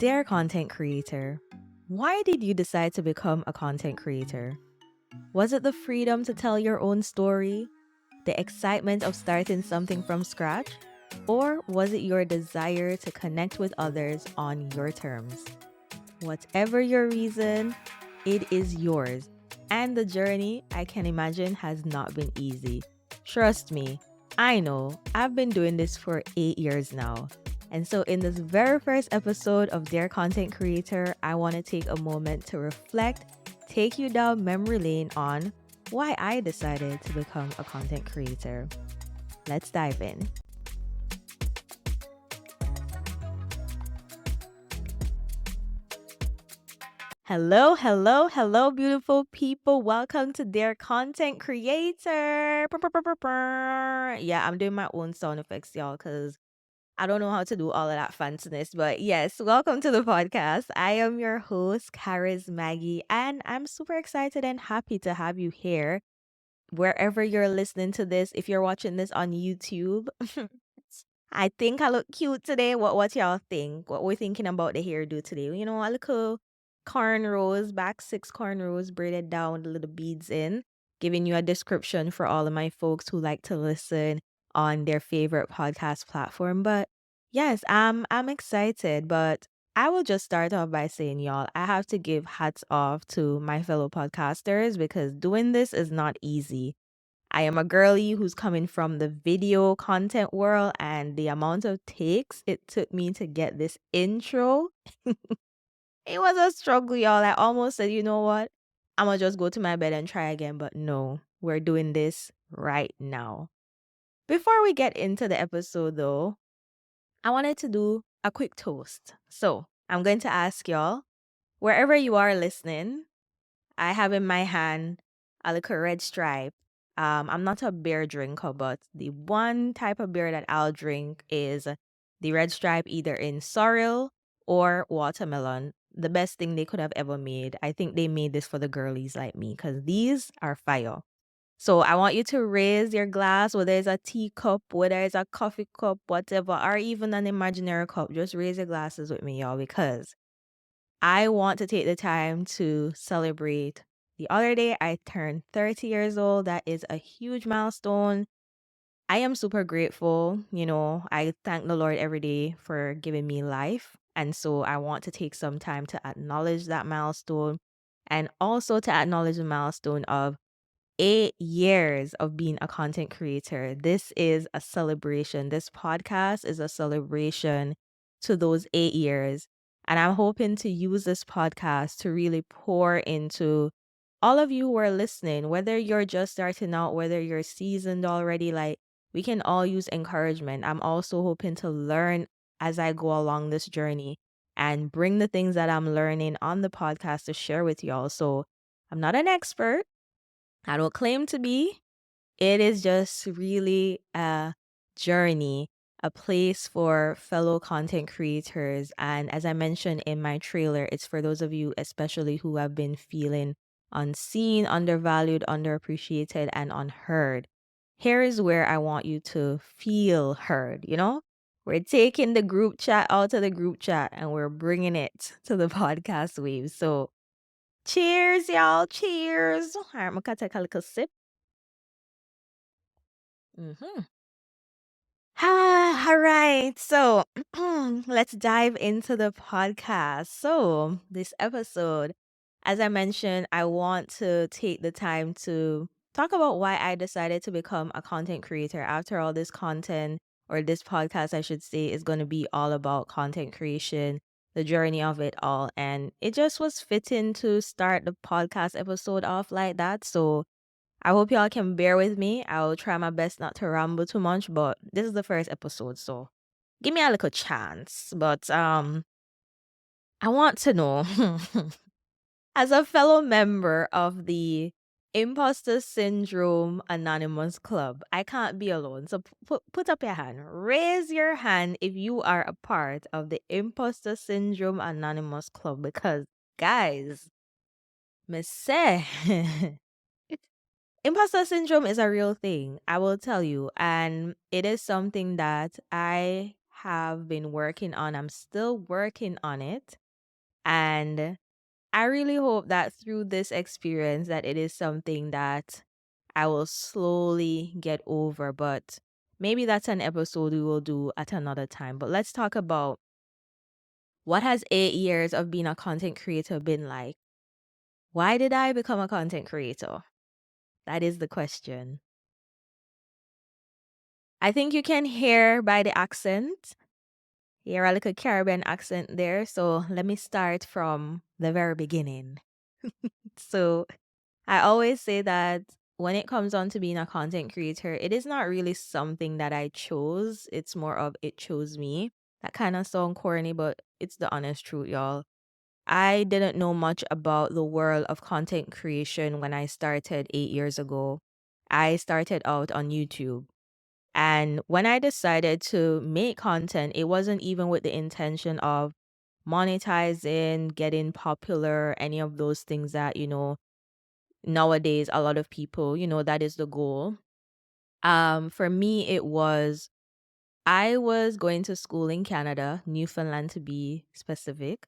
Dear content creator, why did you decide to become a content creator? Was it the freedom to tell your own story? The excitement of starting something from scratch? Or was it your desire to connect with others on your terms? Whatever your reason, it is yours. And the journey, I can imagine, has not been easy. Trust me, I know. I've been doing this for 8 years now. And so, in this very first episode of Dear Content Creator, I want to take a moment to reflect, take you down memory lane on why I decided to become a content creator. Let's dive in. Hello, beautiful people. Welcome to Dear Content Creator. Yeah, I'm doing my own sound effects, y'all, because I don't know how to do all of that fanciness. But yes, welcome to the podcast. I am your host, Karis Maggie, and I'm super excited and happy to have you here. Wherever you're listening to this, if you're watching this on YouTube, I think I look cute today. What y'all think? What we're thinking about the hairdo today? You know, a little cornrows, back 6 cornrows braided down with the little beads in, giving you a description for all of my folks who like to listen on their favorite podcast platform. But yes, I'm excited, but I will just start off by saying, y'all, I have to give hats off to my fellow podcasters because doing this is not easy. I am a girly who's coming from the video content world, and the amount of takes it took me to get this intro, it was a struggle, y'all. I almost said, you know what? I'm gonna just go to my bed and try again, but no, we're doing this right now. Before we get into the episode, though, I wanted to do a quick toast. So I'm going to ask y'all, wherever you are listening, I have in my hand a little red stripe. I'm not a beer drinker, but the one type of beer that I'll drink is the red stripe, either in sorrel or watermelon. The best thing they could have ever made. I think they made this for the girlies like me because these are fire. So I want you to raise your glass, whether it's a teacup, whether it's a coffee cup, whatever, or even an imaginary cup. Just raise your glasses with me, y'all, because I want to take the time to celebrate. The other day, I turned 30 years old. That is a huge milestone. I am super grateful. You know, I thank the Lord every day for giving me life. And so I want to take some time to acknowledge that milestone and also to acknowledge the milestone of 8 years of being a content creator. This is a celebration. This podcast is a celebration to those 8 years. And I'm hoping to use this podcast to really pour into all of you who are listening, whether you're just starting out, whether you're seasoned already, like we can all use encouragement. I'm also hoping to learn as I go along this journey and bring the things that I'm learning on the podcast to share with y'all. So I'm not an expert. I don't claim to be. It is just really a journey, a place for fellow content creators. And as I mentioned in my trailer, it's for those of you, especially who have been feeling unseen, undervalued, underappreciated, and unheard. Here is where I want you to feel heard, you know? We're taking the group chat out of the group chat and we're bringing it to the podcast wave. So, cheers, y'all. Cheers. All right, I'm going to take a little sip. Mm-hmm. All right. So let's dive into the podcast. So, this episode, as I mentioned, I want to take the time to talk about why I decided to become a content creator. After all, this content or this podcast, I should say, is going to be all about content creation, the journey of it all. And it just was fitting to start the podcast episode off like that. So, I hope y'all can bear with me. I'll try my best not to ramble too much, but this is the first episode, so give me a little chance. But I want to know, as a fellow member of the Imposter Syndrome Anonymous Club, I can't be alone. So put up your hand. Raise your hand if you are a part of the Imposter Syndrome Anonymous Club, because guys, me say imposter syndrome is a real thing, I will tell you. And it is something that I have been working on. I'm still working on it. And I really hope that through this experience that it is something that I will slowly get over, but maybe that's an episode we will do at another time. But let's talk about what has 8 years of being a content creator been like? Why did I become a content creator? That is the question. I think you can hear by the accent. Hear a little Caribbean accent there. So let me start from the very beginning. So I always say that when it comes on to being a content creator, it is not really something that I chose. It's more of it chose me. That kind of sound corny, but it's the honest truth, y'all. I didn't know much about the world of content creation when I started 8 years ago. I started out on YouTube. And when I decided to make content, it wasn't even with the intention of monetizing, getting popular, any of those things that, nowadays a lot of people, that is the goal. For me, it was I was going to school in Canada, Newfoundland to be specific.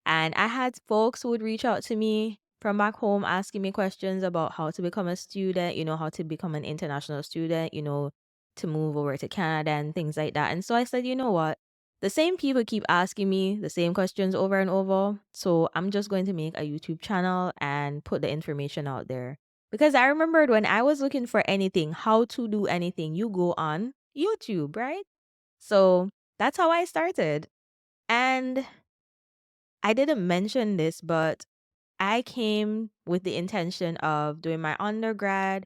And I had folks who would reach out to me from back home asking me questions about how to become a student, how to become an international student, to move over to Canada and things like that. And so I said, you know what? The same people keep asking me the same questions over and over. So I'm just going to make a YouTube channel and put the information out there. Because I remembered when I was looking for anything, how to do anything, you go on YouTube, right? So that's how I started. And I didn't mention this, but I came with the intention of doing my undergrad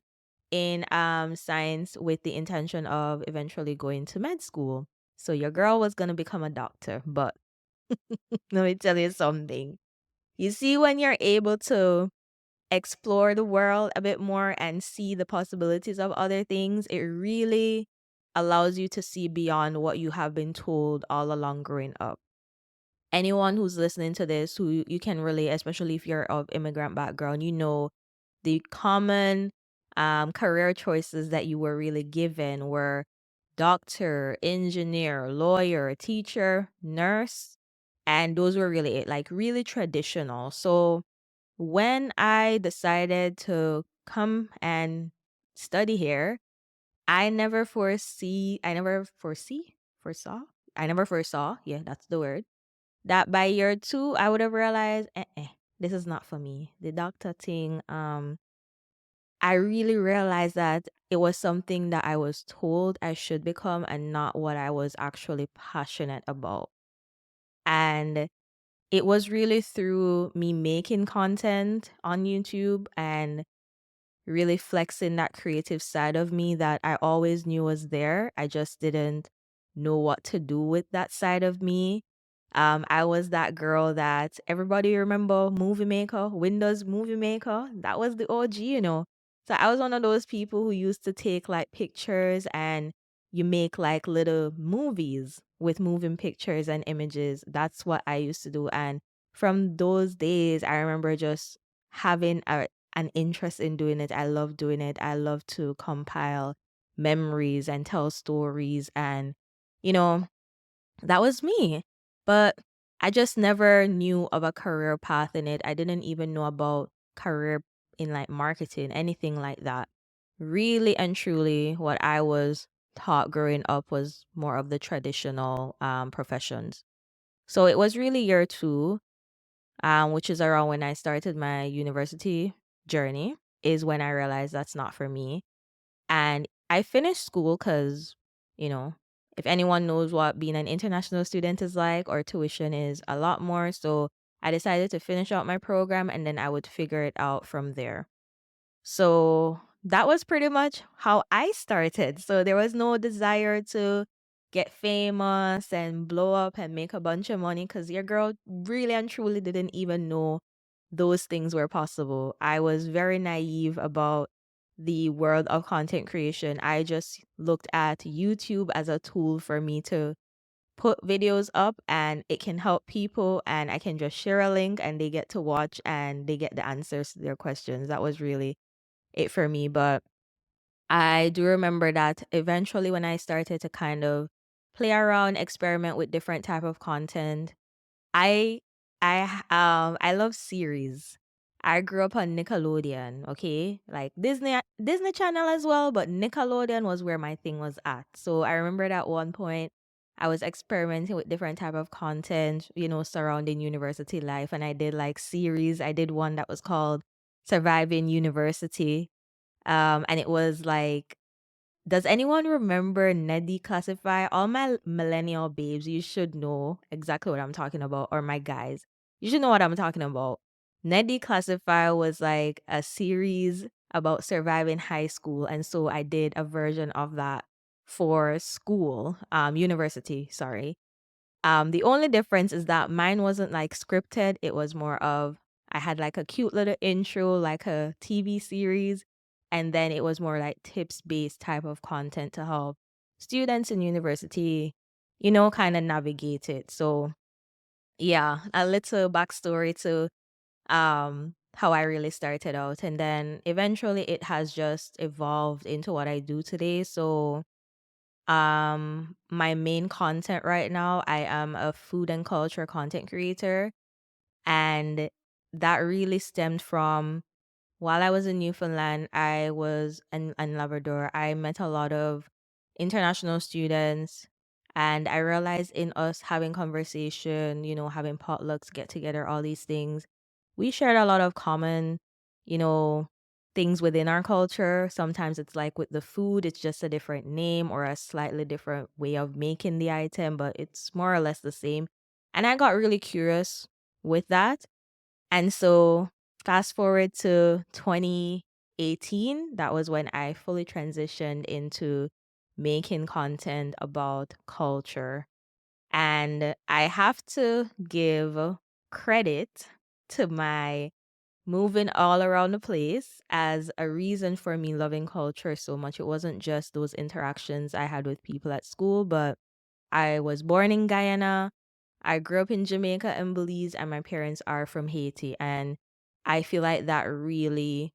in science with the intention of eventually going to med school. So your girl was going to become a doctor, but let me tell you something. You see, when you're able to explore the world a bit more and see the possibilities of other things, it really allows you to see beyond what you have been told all along growing up. Anyone who's listening to this who you can relate, especially if you're of immigrant background, the common career choices that you were really given were doctor, engineer, lawyer, teacher, nurse, and those were really it, like really traditional. So when I decided to come and study here, I never foresaw, yeah, that's the word, that by year 2, I would have realized, this is not for me. The doctor thing, I really realized that it was something that I was told I should become and not what I was actually passionate about. And it was really through me making content on YouTube and really flexing that creative side of me that I always knew was there. I just didn't know what to do with that side of me. I was that girl that everybody remember Movie Maker, Windows Movie Maker. That was the OG. So I was one of those people who used to take like pictures and you make like little movies with moving pictures and images. That's what I used to do. And from those days, I remember just having an interest in doing it. I love doing it. I love to compile memories and tell stories. And, you know, that was me. But I just never knew of a career path in it. I didn't even know about career in like marketing, anything like that. Really and truly, what I was taught growing up was more of the traditional professions. So it was really year 2, which is around when I started my university journey, is when I realized that's not for me. And I finished school because, you know, if anyone knows what being an international student is like, or tuition is a lot more. So I decided to finish out my program and then I would figure it out from there. So that was pretty much how I started. So there was no desire to get famous and blow up and make a bunch of money because your girl really and truly didn't even know those things were possible. I was very naive about the world of content creation. I just looked at YouTube as a tool for me to put videos up and it can help people and I can just share a link and they get to watch and they get the answers to their questions. That was really it for me. But I do remember that eventually when I started to kind of play around, experiment with different type of content. I I love series. I grew up on Nickelodeon, okay? Like Disney Channel as well, but Nickelodeon was where my thing was at. So I remember at one point I was experimenting with different type of content, surrounding university life, and I did like series. I did one that was called Surviving University. And it was like, does anyone remember Neddy Classify? All my millennial babes, you should know exactly what I'm talking about, or my guys, you should know what I'm talking about. Neddy Classify was like a series about surviving high school, and so I did a version of that for school, university, sorry. The only difference is that mine wasn't like scripted. It was more of I had like a cute little intro, like a TV series, and then it was more like tips based type of content to help students in university, kind of navigate it. So yeah, a little backstory to how I really started out. And then eventually it has just evolved into what I do today. So my main content right now, I am a food and culture content creator, and that really stemmed from while I was in Newfoundland, I was in Labrador. I met a lot of international students, and I realized in us having conversation, having potlucks, get together, all these things, we shared a lot of common, you know, things within our culture. Sometimes it's like with the food, it's just a different name or a slightly different way of making the item, but it's more or less the same. And I got really curious with that. And so fast forward to 2018, that was when I fully transitioned into making content about culture. And I have to give credit to my moving all around the place as a reason for me loving culture so much. It wasn't just those interactions I had with people at school, but I was born in Guyana. I grew up in Jamaica and Belize, and my parents are from Haiti. And I feel like that really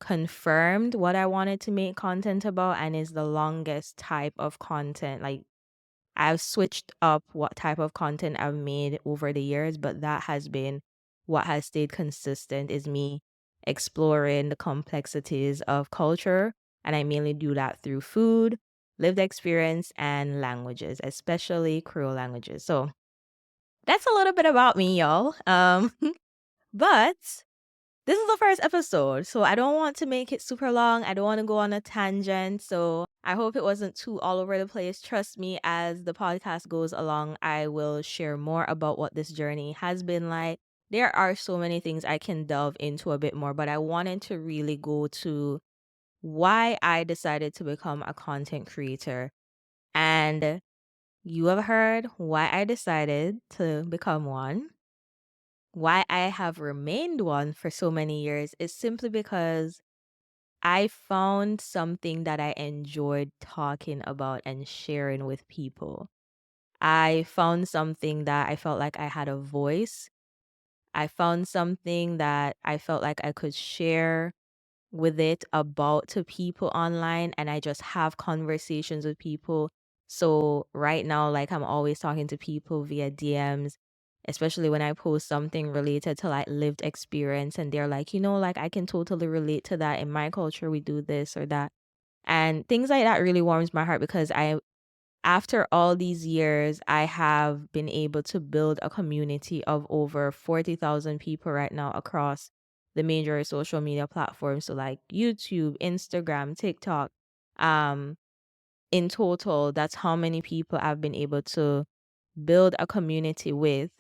confirmed what I wanted to make content about and is the longest type of content. Like, I've switched up what type of content I've made over the years, but that has been what has stayed consistent is me exploring the complexities of culture. And I mainly do that through food, lived experience, and languages, especially Creole languages. So that's a little bit about me, y'all. But this is the first episode, so I don't want to make it super long. I don't want to go on a tangent. So I hope it wasn't too all over the place. Trust me, as the podcast goes along, I will share more about what this journey has been like. There are so many things I can delve into a bit more, but I wanted to really go to why I decided to become a content creator. And you have heard why I decided to become one. Why I have remained one for so many years is simply because I found something that I enjoyed talking about and sharing with people. I found something that I felt like I had a voice. I found something that I felt like I could share with it about to people online, and I just have conversations with people. So right now, like I'm always talking to people via DMs, especially when I post something related to like lived experience and they're like, like I can totally relate to that. In my culture, we do this or that. And things like that really warms my heart because after all these years, I have been able to build a community of over 40,000 people right now across the major social media platforms. So like YouTube, Instagram, TikTok. Um, in total, that's how many people I've been able to build a community with.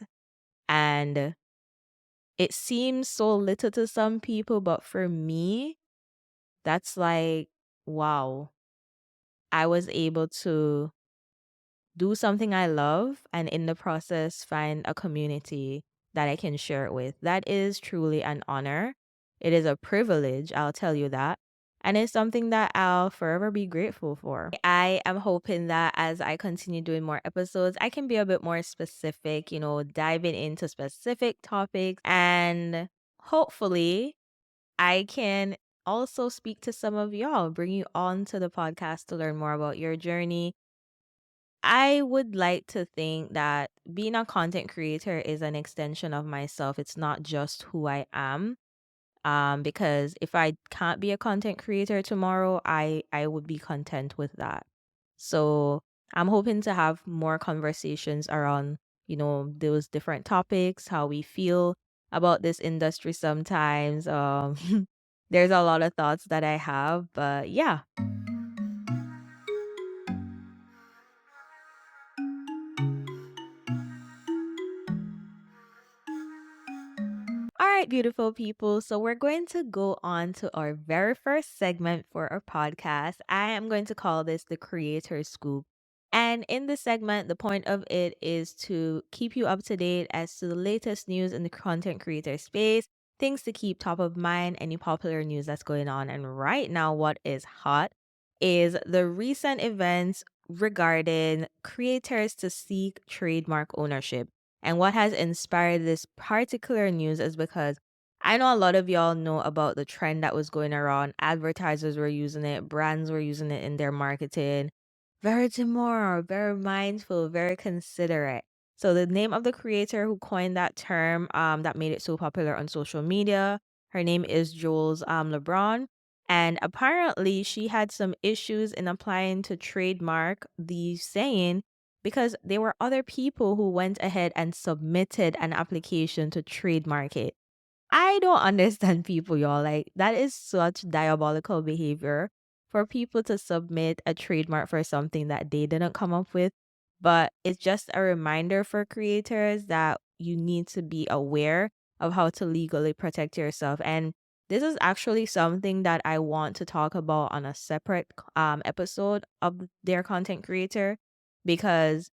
And it seems so little to some people, but for me, that's like, wow, I was able to do something I love and in the process find a community that I can share it with. That is truly an honor. It is a privilege, I'll tell you that. And it's something that I'll forever be grateful for. I am hoping that as I continue doing more episodes, I can be a bit more specific, diving into specific topics. And hopefully, I can also speak to some of y'all, bring you on to the podcast to learn more about your journey. I would like to think that being a content creator is an extension of myself. It's not just who I am. Because if I can't be a content creator tomorrow, I would be content with that. So I'm hoping to have more conversations around, those different topics, how we feel about this industry sometimes. There's a lot of thoughts that I have, but yeah. All right, beautiful people. So we're going to go on to our very first segment for our podcast. I am going to call this the Creator Scoop. And in this segment, the point of it is to keep you up to date as to the latest news in the content creator space, things to keep top of mind, any popular news that's going on. And right now, what is hot is the recent events regarding creators to seek trademark ownership. And what has inspired this particular news is because I know a lot of y'all know about the trend that was going around. Advertisers were using it, brands were using it in their marketing. Very demure, very mindful, very considerate. So the name of the creator who coined that term, that made it so popular on social media, her name is Jules LeBron. And apparently she had some issues in applying to trademark the saying because there were other people who went ahead and submitted an application to trademark it. I don't understand people, y'all. Like, that is such diabolical behavior for people to submit a trademark for something that they didn't come up with. But it's just a reminder for creators that you need to be aware of how to legally protect yourself. And this is actually something that I want to talk about on a separate episode of their content creator because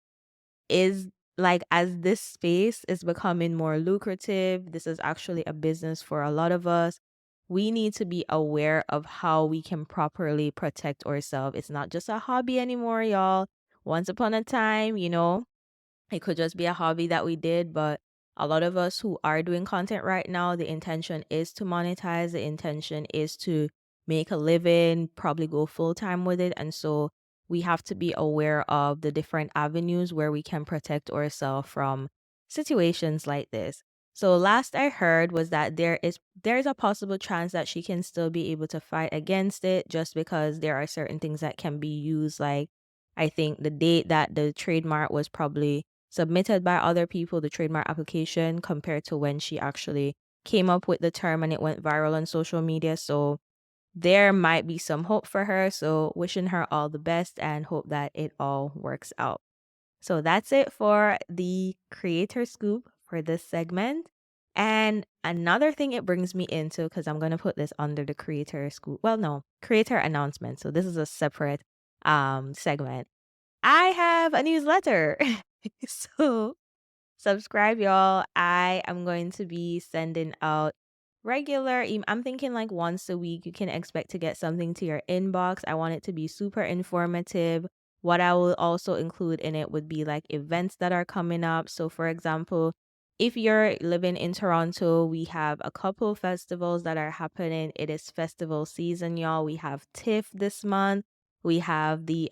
is like as this space is becoming more lucrative, this is actually a business for a lot of us. We need to be aware of how we can properly protect ourselves. It's not just a hobby anymore, y'all. Once upon a time, it could just be a hobby that we did, but a lot of us who are doing content right now, the intention is to monetize, the intention is to make a living, probably go full time with it. And so we have to be aware of the different avenues where we can protect ourselves from situations like this. So last I heard was that there's a possible chance that she can still be able to fight against it just because there are certain things that can be used, like I think the date that the trademark was probably submitted by other people, the trademark application, compared to when she actually came up with the term and it went viral on social media. So there might be some hope for her. So wishing her all the best and hope that it all works out. So that's it for the creator scoop for this segment. And another thing it brings me into, because I'm going to put this under the creator scoop. Well, no, creator announcement. So this is a separate segment. I have a newsletter. So subscribe, y'all. I am going to be sending out I'm thinking like once a week, you can expect to get something to your inbox. I want it to be super informative. What I will also include in it would be like events that are coming up. So, for example, if you're living in Toronto, we have a couple festivals that are happening. It is festival season, y'all. We have TIFF this month. We have the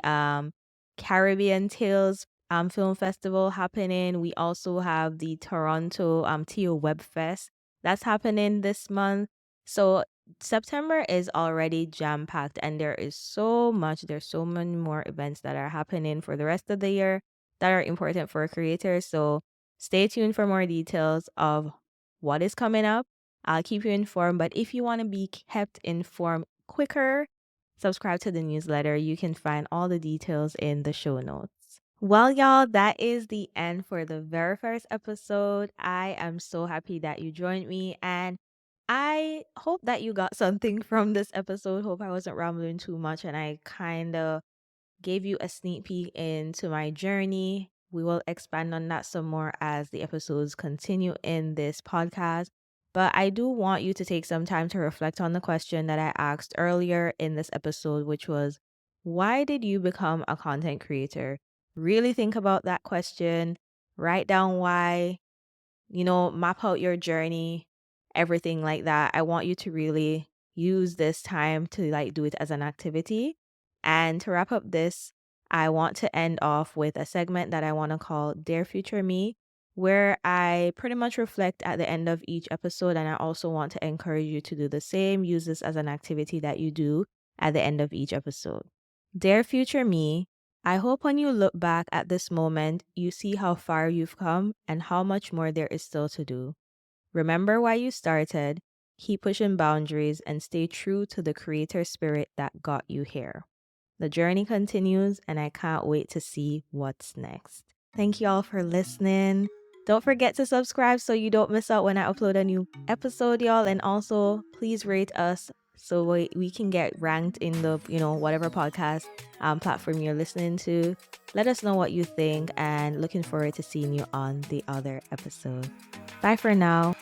Caribbean Tales film festival happening. We also have the Toronto TO Web Fest that's happening this month. So September is already jam packed, and there's so many more events that are happening for the rest of the year that are important for creators. So stay tuned for more details of what is coming up. I'll keep you informed, but if you want to be kept informed quicker, subscribe to the newsletter. You can find all the details in the show notes. Well, y'all, that is the end for the very first episode. I am so happy that you joined me, and I hope that you got something from this episode. Hope I wasn't rambling too much and I kind of gave you a sneak peek into my journey. We will expand on that some more as the episodes continue in this podcast. But I do want you to take some time to reflect on the question that I asked earlier in this episode, which was, why did you become a content creator? Really think about that question, write down why, map out your journey, everything like that. I want you to really use this time to like do it as an activity. And to wrap up this I want to end off with a segment that I want to call Dear Future Me, where I pretty much reflect at the end of each episode. And I also want to encourage you to do the same. Use this as an activity that you do at the end of each episode. Dear Future Me, I hope when you look back at this moment, you see how far you've come and how much more there is still to do. Remember why you started, keep pushing boundaries, and stay true to the creator spirit that got you here. The journey continues, and I can't wait to see what's next. Thank you all for listening. Don't forget to subscribe so you don't miss out when I upload a new episode, y'all. And also, please rate us so we can get ranked in the, whatever podcast platform you're listening to. Let us know what you think, and looking forward to seeing you on the other episode. Bye for now.